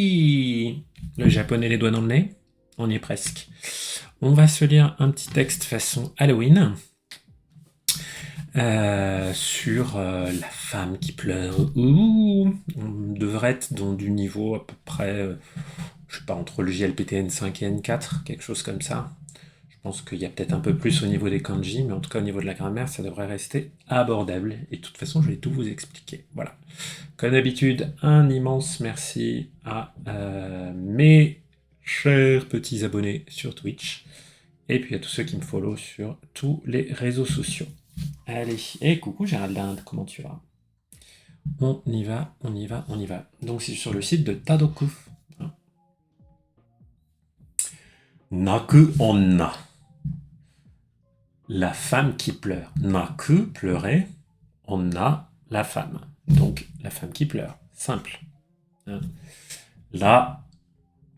Le japonais les doigts dans le nez, on y est presque. On va se lire un petit texte façon Halloween sur la femme qui pleure. Ouh, on devrait être dans du niveau à peu près, je sais pas, entre le JLPT N5 et N4, quelque chose comme ça. Je pense qu'il y a peut-être un peu plus au niveau des kanji, mais en tout cas au niveau de la grammaire, ça devrait rester abordable. Et de toute façon, je vais tout vous expliquer. Voilà. Comme d'habitude, un immense merci à mes chers petits abonnés sur Twitch, et puis à tous ceux qui me follow sur tous les réseaux sociaux. Allez, et coucou Géraldine, comment tu vas? On y va, on y va, on y va. Donc c'est sur le site de Tadoku. Naku onna. La femme qui pleure. Naku, pleurer. Onna, la femme. Donc la femme qui pleure. Simple. La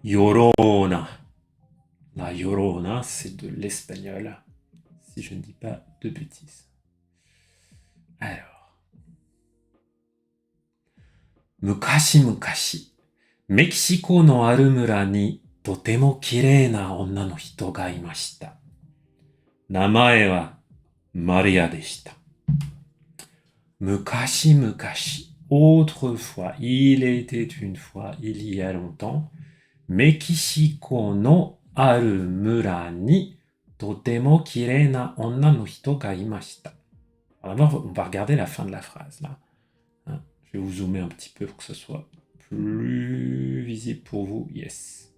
Llorona. La Llorona, c'est de l'espagnol, si je ne dis pas de bêtises. Alors. Mukashi mukashi, Mexico no aru mura ni totemo kirei na onna no hito ga imashita. Namae wa Maria deshita. Mukashi mukashi, autrefois, il était une fois, il y a longtemps, Mexico no aru mura ni totemo kirei na onna no hito ga imashita. Alors, on va regarder la fin de la phrase là. Je vais vous zoomer un petit peu pour que ce soit plus visible pour vous. Yes.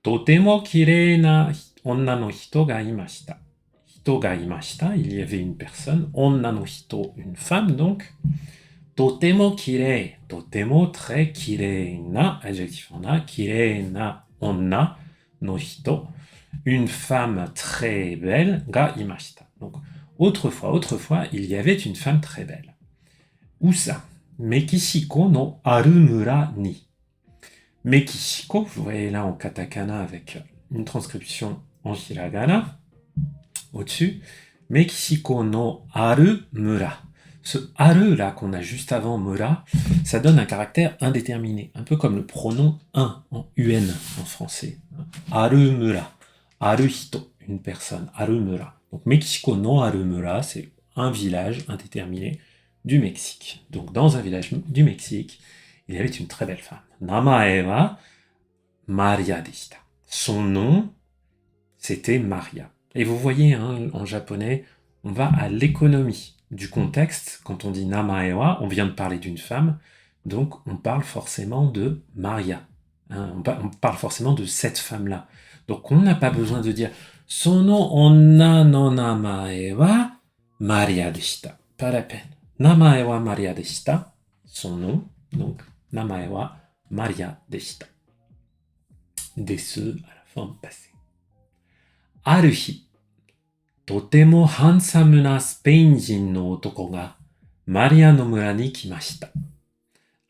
Totemo kirei na onna no hito ga imashita. Hito ga imashita, il y avait une personne. Onna no hito, une femme donc. Totemo kirei, totemo très kirei na, adjectif en a, kirei na onna no hito, une femme très belle, ga imashita. Donc, autrefois, il y avait une femme très belle. Où ça? Mexico no Arumura ni. Mexico, vous voyez là en katakana avec une transcription en hiragana au-dessus. Mexico no Arumura. Ce aru là qu'on a juste avant mura, ça donne un caractère indéterminé, un peu comme le pronom un en un en français. Arumura, aruhito, une personne, arumura. Donc Mexico no Arumura, c'est un village indéterminé du Mexique. Donc dans un village du Mexique, il y avait une très belle femme. Namae wa Maria deshita. Son nom, c'était Maria. Et vous voyez, hein, en japonais, on va à l'économie du contexte. Quand on dit namae wa, on vient de parler d'une femme, donc on parle forcément de Maria. Hein, on parle forcément de cette femme-là. Donc on n'a pas besoin de dire sono onna no namae wa Maria deshita. Pas la peine. Namae wa Maria deshita, son nom, donc namae wa Maria deshita. Desu à la forme passée. Aruhi, totemo handsome na Spainjin no otoko ga Maria no mura ni kimashita.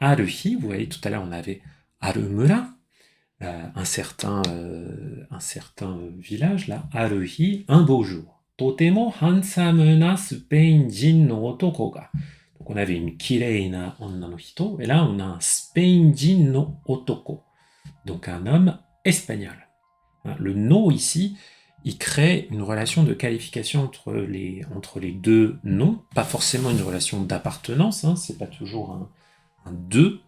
Aruhi, vous voyez tout à l'heure on avait Arumura, un certain village là. Aruhi, un beau jour. Totemo handsome na Spainjin no otoko ga. Donc on avait une kirei na onna no hito, et là on a un Spainjin no otoko, donc un homme espagnol. Le no ici, il crée une relation de qualification entre les deux noms, pas forcément une relation d'appartenance, hein, c'est pas toujours un deux,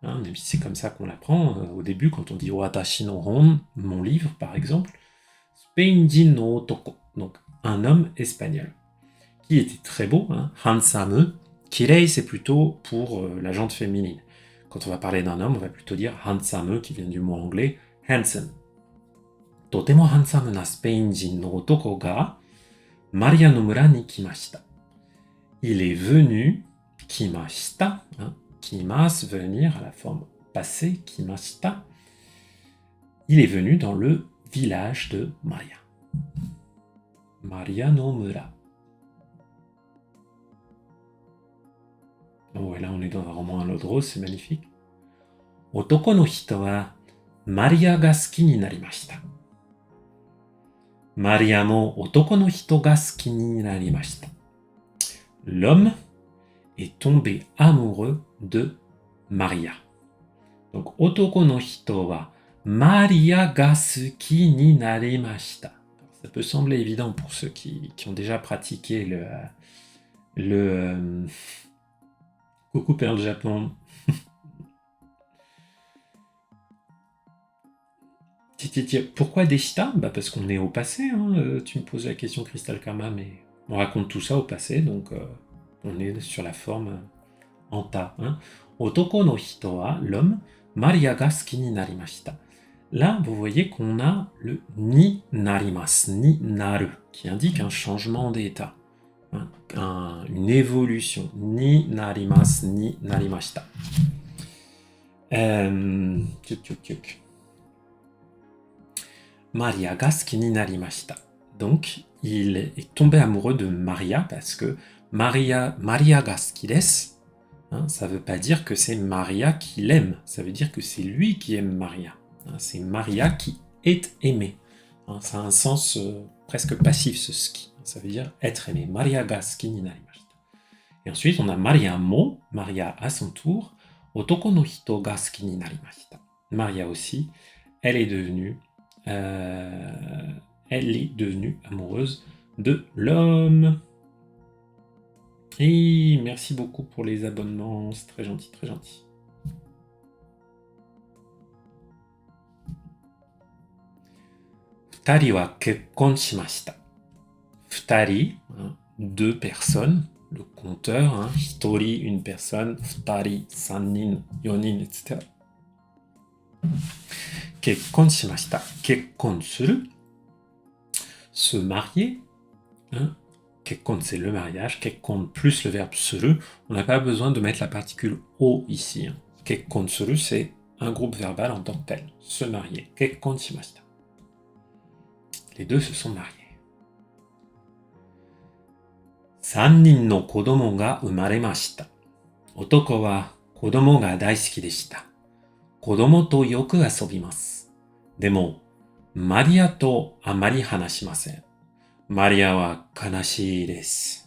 hein, même si c'est comme ça qu'on l'apprend au début quand on dit Watashi no hon, mon livre par exemple, Spainjin no otoko, donc un homme espagnol, qui était très beau, hein, handsome. Kirei, c'est plutôt pour la jante féminine. Quand on va parler d'un homme, on va plutôt dire handsome, qui vient du mot anglais handsome. Totemo handsome na Spainjin no otoko ga Maria no mura ni kimashita. Il est venu, kimashita, hein, kimas, venir, à la forme passée, kimashita. Il est venu dans le village de Maria. Maria no mura. Oh, et là on est dans un roman à l'eau de rose, c'est magnifique. Otoko no hito wa Maria ga suki ni narimashita. Maria mo otoko no hito ga suki ni narimashita. L'homme est tombé amoureux de Maria. Donc, otoko no hito wa Maria ga suki ni narimashita. Ça peut sembler évident pour ceux qui ont déjà pratiqué le coucou Perle Japon. Pourquoi deshita? Bah parce qu'on est au passé. Hein. Tu me poses la question, Crystal Karma, mais on raconte tout ça au passé, donc on est sur la forme en ta. Hein. Otoko no hito wa, l'homme, Maria ga suki ni narimashita. Là, vous voyez qu'on a le ni narimasu, ni naru, qui indique un changement d'état, hein, une évolution. Ni narimasu, ni narimashita. Maria ga suki ni narimashita. Donc, il est tombé amoureux de Maria parce que Maria ga suki desu, hein, ça ne veut pas dire que c'est Maria qui l'aime, ça veut dire que c'est lui qui aime Maria. Hein, c'est Maria qui est aimée. Hein, ça a un sens presque passif ce ski. Ça veut dire être aimé. Maria ga suki ni narimashita. Et ensuite, on a Maria mo, Maria à son tour, otoko no hito ga suki ni narimashita. Maria aussi, elle est devenue amoureuse de l'homme. Et merci beaucoup pour les abonnements, c'est très gentil, très gentil. Futari wa kekkon shimashita. Futari, hein, deux personnes, le compteur, hein, hitori, une personne, futari, sannin, yonin, etc. Kekkon shimashita. Kekkon suru, se marier, hein. Kekkon, c'est le mariage. Kekkon plus le verbe suru. On n'a pas besoin de mettre la particule o ici. Hein. Kekkon suru, c'est un groupe verbal en tant que tel. Se marier. Kekkon shimashita. Les deux se sont mariés. 3人の子供が生まれました。男は子供が大好きでした。子供とよく遊びます。でも、マリアとあまり話しません。マリアは悲しいです。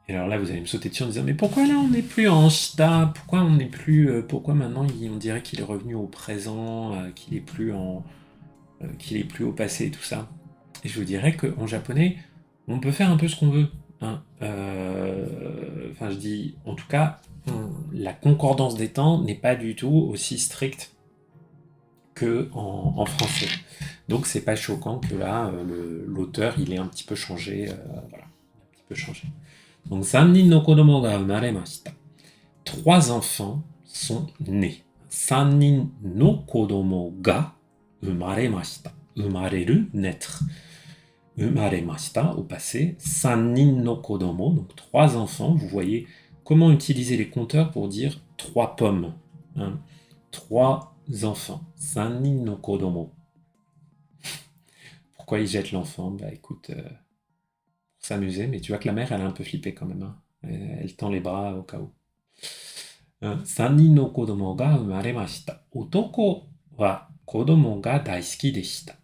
Et alors là, vous allez me sauter dessus en disant, mais pourquoi là on n'est plus en shita? Pourquoi on n'est plus, pourquoi maintenant on dirait qu'il est revenu au présent, qu'il est plus au passé et tout ça? Et je vous dirais qu'en japonais, on peut faire un peu ce qu'on veut. Hein. Enfin, je dis, en tout cas, la concordance des temps n'est pas du tout aussi stricte que en français. Donc c'est pas choquant que là, l'auteur, il est un petit peu changé. Voilà, un petit peu changé. Donc, 3人の子供が生まれました。3 enfants sont nés. 3人の子供が生まれました。生まれる naître. 生まれました au passé. 3人の子供, donc 3 enfants. Vous voyez comment utiliser les compteurs pour dire 3 pommes. Hein. 3 enfants. 3人の子供. Pourquoi il jette l'enfant? Bah écoute, pour s'amuser, mais tu vois que la mère, elle a un peu flippé quand même. Hein. Elle tend les bras au cas où. 3人の子供が生まれました。男は子供が大好きでした。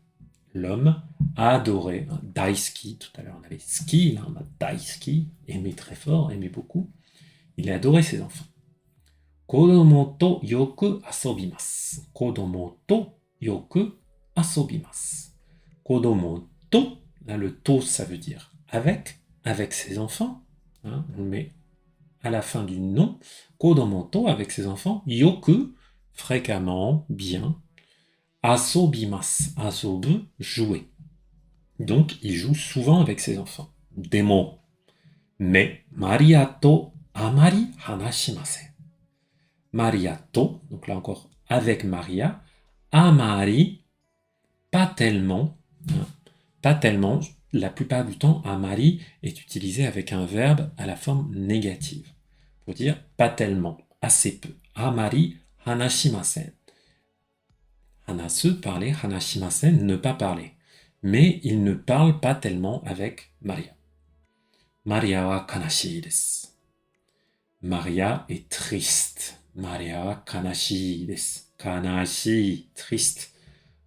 L'homme a adoré, hein, daisuki, tout à l'heure on avait ski, là on a daisuki, aimé très fort, aimé beaucoup. Il a adoré ses enfants. Kodomo to yoku asobimasu. Kodomo to yoku asobimasu. Kodomo to, là le to ça veut dire avec ses enfants, hein, on le met à la fin du nom. Kodomo to, avec ses enfants. Yoku, fréquemment, bien. Asobimasu, asobu, jouer. Donc, il joue souvent avec ses enfants. Demo. Mais, Maria to amari hanashimasen. Maria to, donc là encore, avec Maria. Amari, pas tellement. Hein, pas tellement. La plupart du temps, amari est utilisé avec un verbe à la forme négative. Pour dire pas tellement, assez peu. Amari hanashimasen. Hanasu, parler, hanashimasen, ne pas parler. Mais il ne parle pas tellement avec Maria. Maria wa kanashii desu. Maria est triste. Maria wa kanashii desu. Kanashii, triste.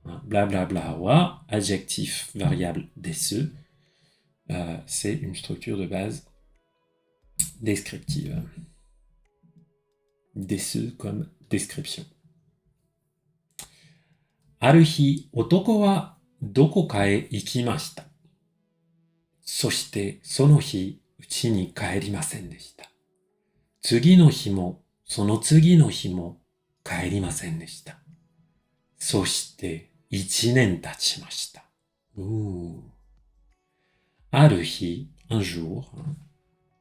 Blablabla bla, wa, adjectif variable desu. C'est une structure de base descriptive. desu comme description. ある日、男はどこかへ行きました。そしてその日、家に帰りませんでした。次の日も、その次の日も帰りませんでした。そして1年経ちました。ある日、un jour,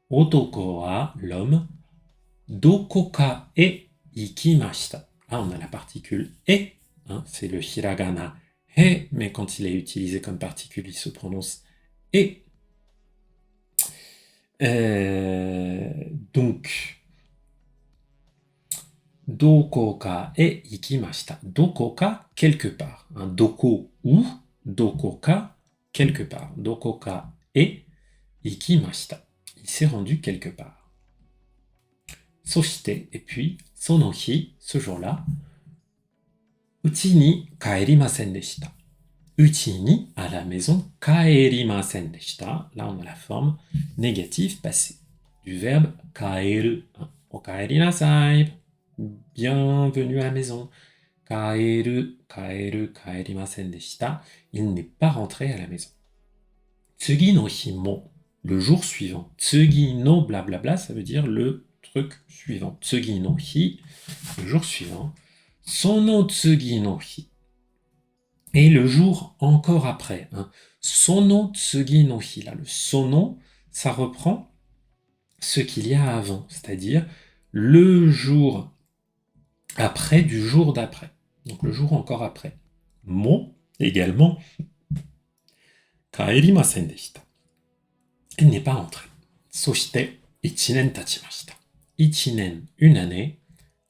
男は l'homme どこかへ行きました。Ah, on a la particule et, hein, c'est le hiragana he, mais quand il est utilisé comme particule, il se prononce et. Donc, どこかへ行きました。どこか quelque part. Hein, どこ où, どこか quelque part. どこかへ行きました。Il s'est rendu quelque part. そして、et puis, その日, ce jour-là, うちに帰りませんでした。うちに à la maison, 帰りませんでした。Là, on a la forme négative passée du verbe 帰る。お帰りなさい。Bienvenue à la maison. 帰る、帰る、帰りませんでした。Il n'est pas rentré à la maison. 次の日も le jour suivant. 次の blablabla, ça veut dire le truc suivant. 次の日, le jour suivant. その次の日. Et le jour encore après. Hein. その次の日. Là, le sono, ça reprend ce qu'il y a avant. C'est-à-dire le jour après du jour d'après. Donc le jour encore après. Mo, également. Kaerimasen deshita. Il n'est pas entré. Soshite, ichinen tachimashita. Ichinen, une année.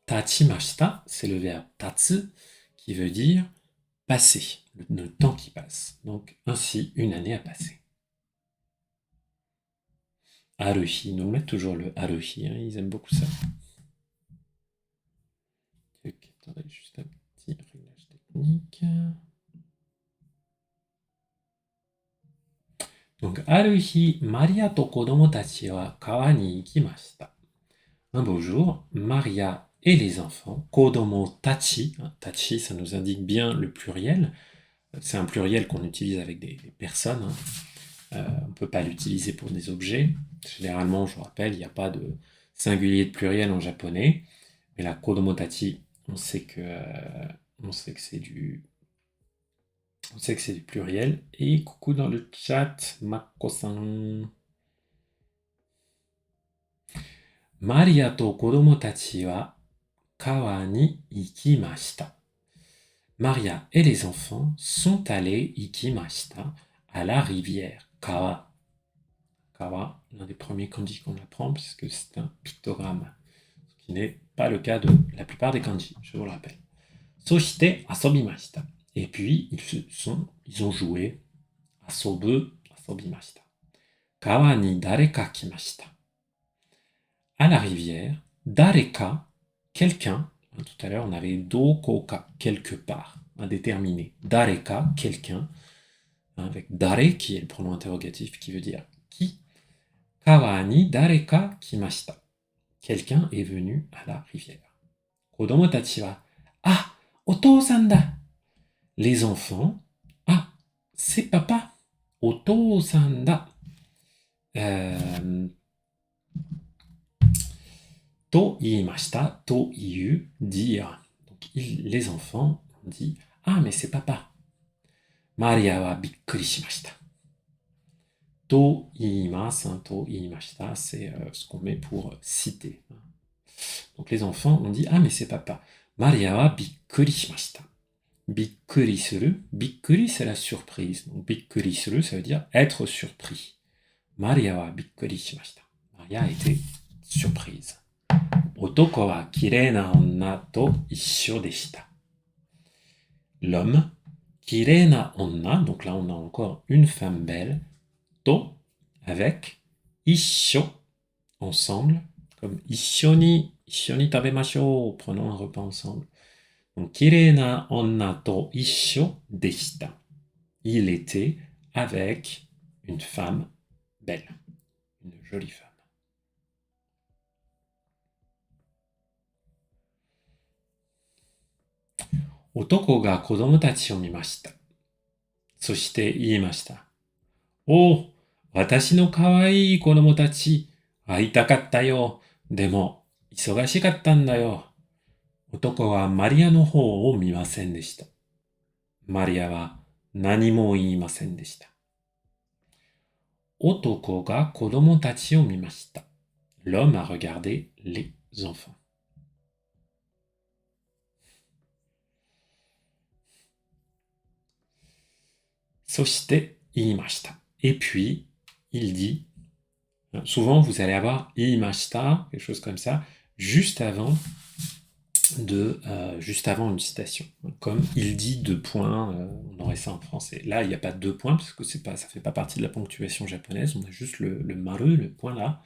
Tachimashita, c'est le verbe tatsu, qui veut dire passer, le temps qui passe. Donc ainsi, une année a passé. Haruhi, ils nous mettent toujours le haruhi, hein, ils aiment beaucoup ça. Attendez, juste un petit réglage technique. Donc, ある日、マリアと子供たちは川に行きました。Un beau jour, Maria et les enfants, kodomo tachi, tachi ça nous indique bien le pluriel, c'est un pluriel qu'on utilise avec des personnes, on ne peut pas l'utiliser pour des objets, généralement je vous rappelle, il n'y a pas de singulier de pluriel en japonais, mais la kodomo tachi, on sait que c'est du pluriel. Et coucou dans le chat, Mako-san. Maria to kodomo tachi wa kawa ni ikimashita. Maria et les enfants sont allés ikimashita à la rivière. Kawa. Kawa, l'un des premiers kanji qu'on apprend puisque c'est un pictogramme, ce qui n'est pas le cas de la plupart des kanji, je vous le rappelle. Soshite asobimashita. Et puis, ils ont joué asobu, asobimashita. Kawa ni dareka kimashita. À la rivière, dareka, quelqu'un. Tout à l'heure, on avait dokoka, quelque part, indéterminé. Dareka, quelqu'un, avec dare qui est le pronom interrogatif qui veut dire qui. Kawa ni dareka kimashita. Quelqu'un est venu à la rivière. Kodomo tachi wa, ah, otou-san da. Les enfants, ah, c'est papa. Otou-san da. To iimashita, to iu, dire. Donc, les enfants ont dit ah, mais c'est papa. Maria wa bikkuri shimashita. To iimasu, to iimashita, c'est ce qu'on met pour citer. Donc, les enfants ont dit ah, mais c'est papa. Maria wa bikkuri shimashita. Bikkuri suru. Bikkuri, c'est la surprise. Donc, bikkuri suru, ça veut dire être surpris. Maria wa bikkuri shimashita. Maria a été surprise. Otoko wa kirei na onna to issho deshita. L'homme, kirei na onna, donc là on a encore une femme belle, to, avec, issho, ensemble, comme issho ni tabemashou, prenons un repas ensemble. Donc, kirei na onna to issho deshita. Il était avec une femme belle, une jolie femme. 男が子供たちを見ました。そして言いました。おお、私の可愛い子供たち、会いたかったよ。でも、忙しかったんだよ。男はマリアの方を見ませんでした。マリアは何も言いませんでした。男が子供たちを見ました。L'homme a regardé les enfants. そして言いました。Et puis, il dit, souvent vous allez avoir imashita, quelque chose comme ça, juste avant une citation. Comme il dit deux points, on aurait ça en français. Là, il n'y a pas deux points parce que ça fait pas partie de la ponctuation japonaise. On a juste le maru, le point là.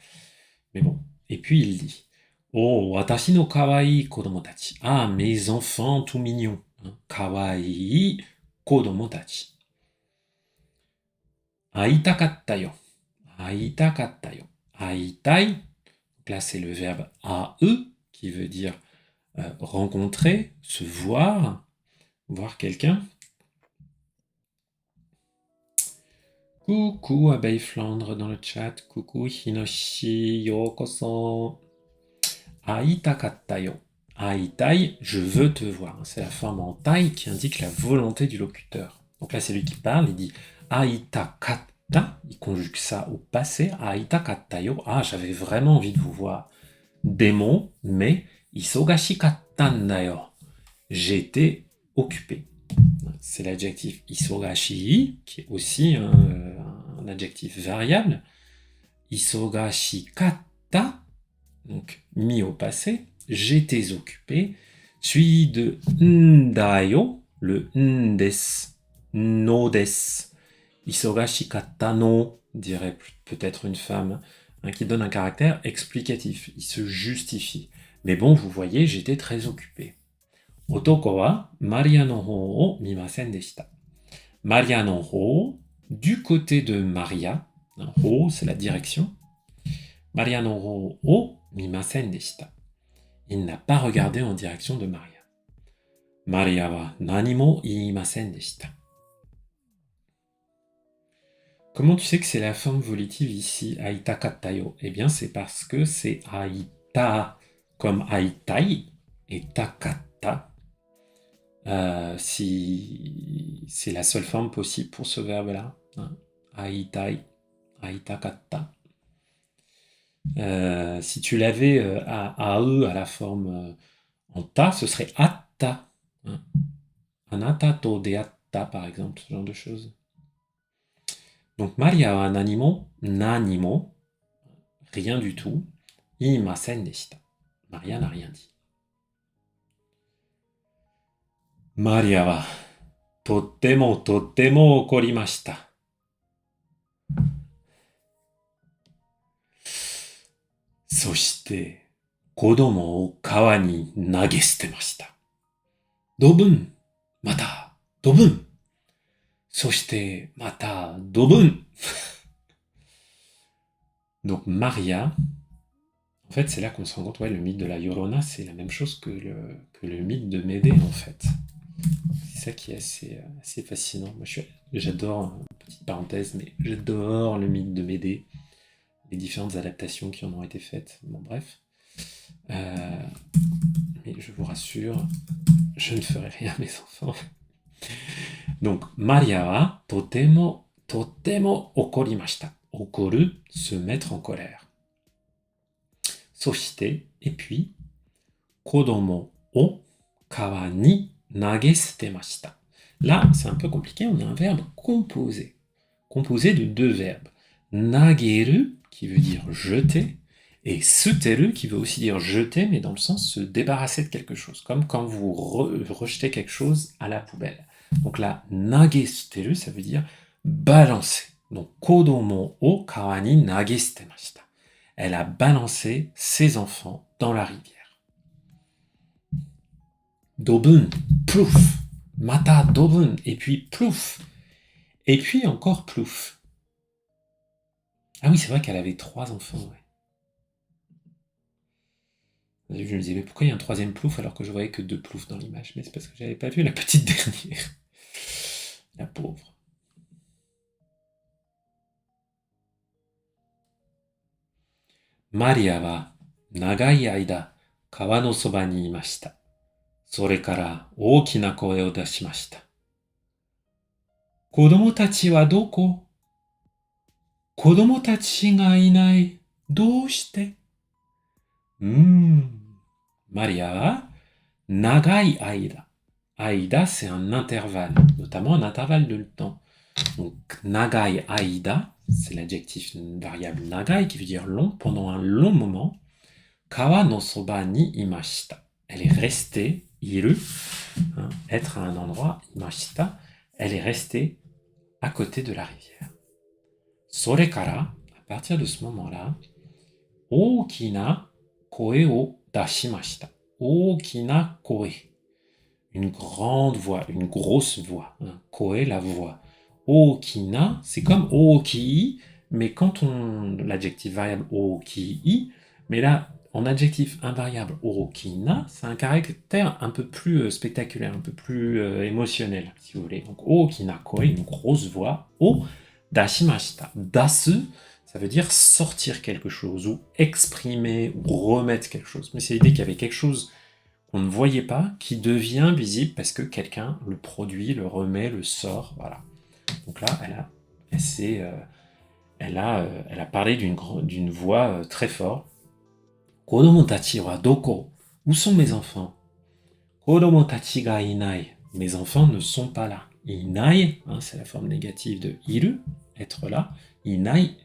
Mais bon. Et puis il dit, oh, watashi no kawaii kodomotachi. Ah, mes enfants tout mignons. Kawaii kodomotachi. Aitakatta yo. Aitakatta yo. Aitai. Donc là, c'est le verbe ae qui veut dire rencontrer, se voir, voir quelqu'un. Coucou Abeille Flandre dans le chat. Coucou Hinoshi Yokoso. Aitakatta yo. Aitai, je veux te voir. C'est la forme en tai qui indique la volonté du locuteur. Donc là, c'est lui qui parle. Il dit Aitakatta. Il conjugue ça au passé. Aitakatta yo. Ah, j'avais vraiment envie de vous voir. Demo, mais isogashi kattan da yo. J'étais occupé. C'est l'adjectif isogashi, qui est aussi un adjectif variable. Isogashi katta, donc mis au passé, j'étais occupé, suivi de ndayo, le ndes, no des. Isogashi katta no, dirait peut-être une femme, qui donne un caractère explicatif, il se justifie. Mais bon, vous voyez, j'étais très occupé. Otoko wa Maria no hou o mimasen deshita. Maria no hou, du côté de Maria, hou c'est la direction. Maria no hou o mimasen deshita. Il n'a pas regardé en direction de Maria. Maria wa nani mo iimasen deshita. Comment tu sais que c'est la forme volitive ici, aitakatta yo? Eh bien, c'est parce que c'est aita comme aitai et takatta. Si c'est la seule forme possible pour ce verbe-là. Aitai, aitakatta. Si tu l'avais à e à la forme en ta, ce serait atta. Anata to deatta, par exemple, ce genre de choses. Donc, Maria wa nanimo, nanimo, rien du tout. Imasen deshita. Maria n'a rien dit. Maria wa totemo okorimashita. Soshite, kodomo o kawa ni nagestemashita. Dobun, mata, dobun. Soshite, mata, dobun. Donc Maria, en fait, c'est là qu'on se rend compte, ouais, le mythe de la Llorona, c'est la même chose que le mythe de Médée, en fait. C'est ça qui est assez fascinant. Moi, j'adore, petite parenthèse, mais j'adore le mythe de Médée, les différentes adaptations qui en ont été faites. Bon, bref. Mais je vous rassure, je ne ferai rien à mes enfants. Donc, Maria wa totemo okorimashita. Okoru, se mettre en colère. Soshite, et puis, kodomo o kawa ni nagestemashita. Là, c'est un peu compliqué, on a un verbe composé. Composé de deux verbes. Nageru, qui veut dire jeter, et suteru, qui veut aussi dire jeter, mais dans le sens se débarrasser de quelque chose. Comme quand vous rejetez quelque chose à la poubelle. Donc là, nagesuteru, ça veut dire balancer. Donc, kodomo o kawa ni nagestemashita. Elle a balancé ses enfants dans la rivière. Dobun, plouf. Mata dobun, et puis plouf. Et puis encore plouf. Ah oui, c'est vrai qu'elle avait 3 enfants, ouais. Je me disais, mais pourquoi il y a un troisième plouf alors que je voyais que deux ploufs dans l'image? Mais c'est parce que j'avais pas vu la petite dernière. La pauvre. Maria wa nagai aida kawa no soba ni imashita. それから大きな声を出しました。子供たちはどこ？子供たちがいない。どうして？Maria wa nagai aida. Aida, c'est un intervalle, notamment un intervalle de temps. Donc, nagai aida, c'est l'adjectif variable nagai qui veut dire long, pendant un long moment. Kawa no soba ni imashita. Elle est restée, iru, hein, être à un endroit, imashita, elle est restée à côté de la rivière. Sorekara, à partir de ce moment-là, ookina koe o dashimashita. Ookina koe. Une grande voix, une grosse voix. Hein. Koe, la voix. Ookina, c'est comme ookii, mais quand on. L'adjectif variable ookii, mais là, en adjectif invariable ookina, c'est un caractère un peu plus spectaculaire, un peu plus émotionnel, si vous voulez. Donc, ookina koe, une grosse voix. O dashimashita. Dasu, ça veut dire sortir quelque chose, ou exprimer, ou remettre quelque chose. Mais c'est l'idée qu'il y avait quelque chose qu'on ne voyait pas, qui devient visible parce que quelqu'un le produit, le remet, le sort, voilà. Donc là, elle a parlé d'une voix très forte. Kodomo tachi wa doko? Où sont mes enfants? Kodomo tachi ga inai. Mes enfants ne sont pas là. Inai, hein, c'est la forme négative de iru, être là. Inai.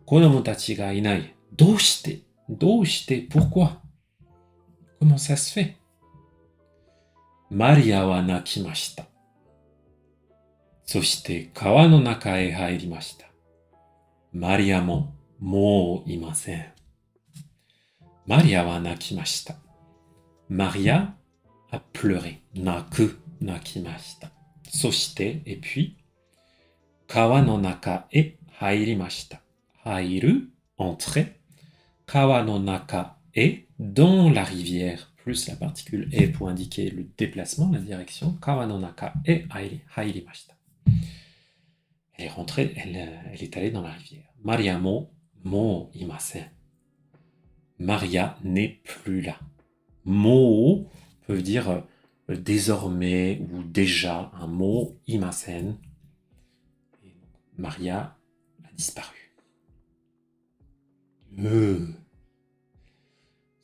Kodomo tachi ga inai. Doushite? Doushite? Pourquoi? Comment ça se fait? Maria wa nakimashita. そして川の中へ入りました。マリアももういません。マリアは泣きました。Maria a pleuré. 泣く、泣きました。そして、et puis, 川の中へ入りました。入る、entrer. 川の中へ dans la rivière, plus la particule e pour indiquer le déplacement, la direction. 川の中へ入りました。Elle est rentrée, elle est allée dans la rivière. Maria mo imasen. Maria n'est plus là. Mo peut dire désormais ou déjà. Un mot imasen. Maria a disparu.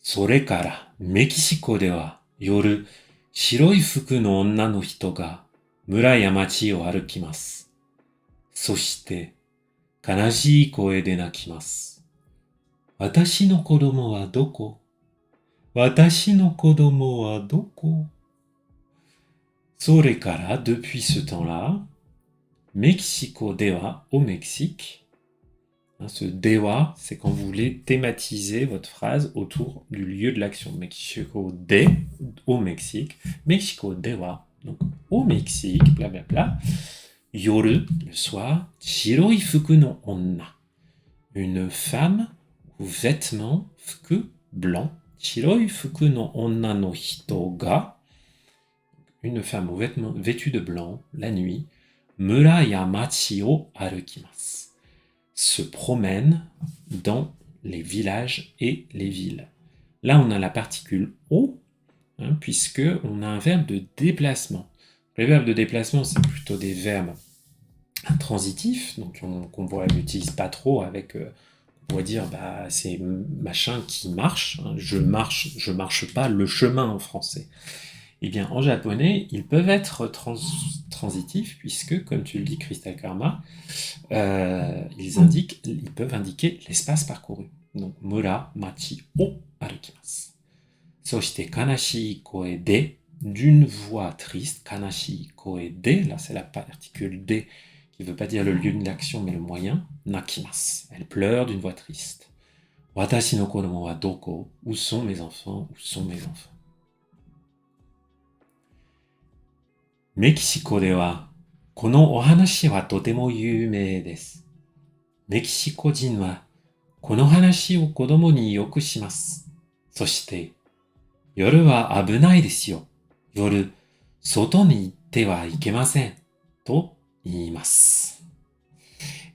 それからメキシコでは夜白い服の女の人が村や町を歩きます。そして悲しい声で泣きます。私の子供はどこ？私の子供はどこ？それから、depuis ce temps-là, Mexico dewa au Mexique. Ce dewa, c'est quand vous voulez thématiser votre phrase autour du lieu de l'action. Mexico de, au Mexique. Mexico dewa, donc au Mexique, blablabla. Yoru, le soir. Shiroi fuku no onna. Une femme ou vêtement, fuku, blanc. Shiroi fuku no onna no hito ga. Une femme au vêtement vêtue de blanc, la nuit. Mura ya machi o arukimasu. Se promène dans les villages et les villes. Là, on a la particule o, hein, puisque on a un verbe de déplacement. Les verbes de déplacement, c'est plutôt des verbes intransitifs, donc qu'on n'utilise pas trop avec, on pourrait dire, bah, c'est machin qui marche. Hein, je marche pas le chemin en français. Eh bien, en japonais, ils peuvent être transitifs, puisque, comme tu le dis, Crystal Karma, ils peuvent indiquer l'espace parcouru. Donc, mura, machi, o, arukimasu. Soshite, kanashii koe de, d'une voix triste, kanashii koe de, là c'est la particule de, qui ne veut pas dire le lieu de l'action, mais le moyen, nakimasu. Elle pleure d'une voix triste. Watashi no kodomo wa doko? Où sont mes enfants? Où sont mes enfants? メキシコでは、このお話はとても有名です。メキシコ人は、この話を子供によくします。そして、Yoru wa abunai desu yo. Yoru, soto ni itte wa ikemasen. To iimasu.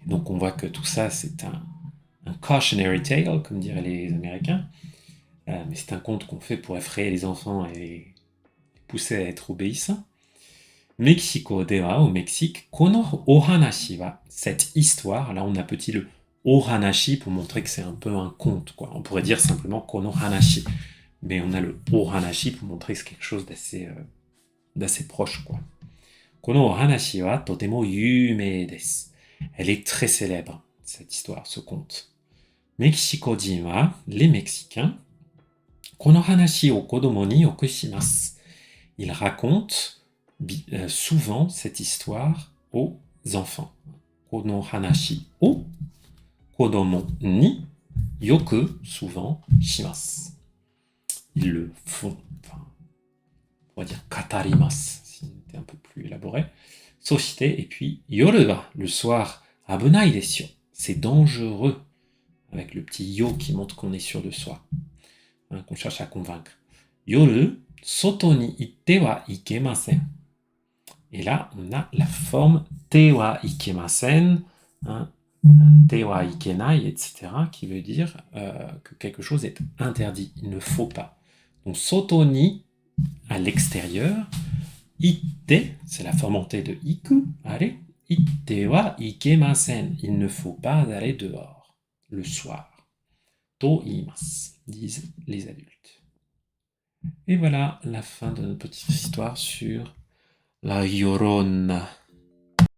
Donc on voit que tout ça, c'est un cautionary tale, comme diraient les Américains. Mais c'est un conte qu'on fait pour effrayer les enfants et les pousser à être obéissants. Mexico dewa, au Mexique, kono ohanashi wa, cette histoire, là on a petit le ohanashi pour montrer que c'est un peu un conte, quoi. On pourrait dire simplement kono hanashi, mais on a le ohanashi pour montrer que c'est quelque chose d'assez proche, quoi. Kono ohanashi wa totemo yume desu. Elle est très célèbre, cette histoire, ce conte. Mexico-jin wa, les Mexicains, kono hanashi o kodomo ni yoku shimasu. Ils racontent souvent cette histoire aux enfants. Kono hanashi o kodomo ni yoku, souvent, shimasu. Ils le font. Enfin, on va dire katarimasu, si c'était un peu plus élaboré. Soshite, et puis yoru wa, le soir, abunai desu yo. C'est dangereux, avec le petit yo qui montre qu'on est sûr de soi, hein, qu'on cherche à convaincre. Yoru, soto ni itte wa ikemasen. Et là, on a la forme te wa ikemasen, hein, te wa ikenai, etc., qui veut dire que quelque chose est interdit, il ne faut pas. Donc, soto ni, à l'extérieur, itte, c'est la forme en te de iku, allez, itte wa ikemasen, il ne faut pas aller dehors, le soir. To iimasu, disent les adultes. Et voilà la fin de notre petite histoire sur la Yorona.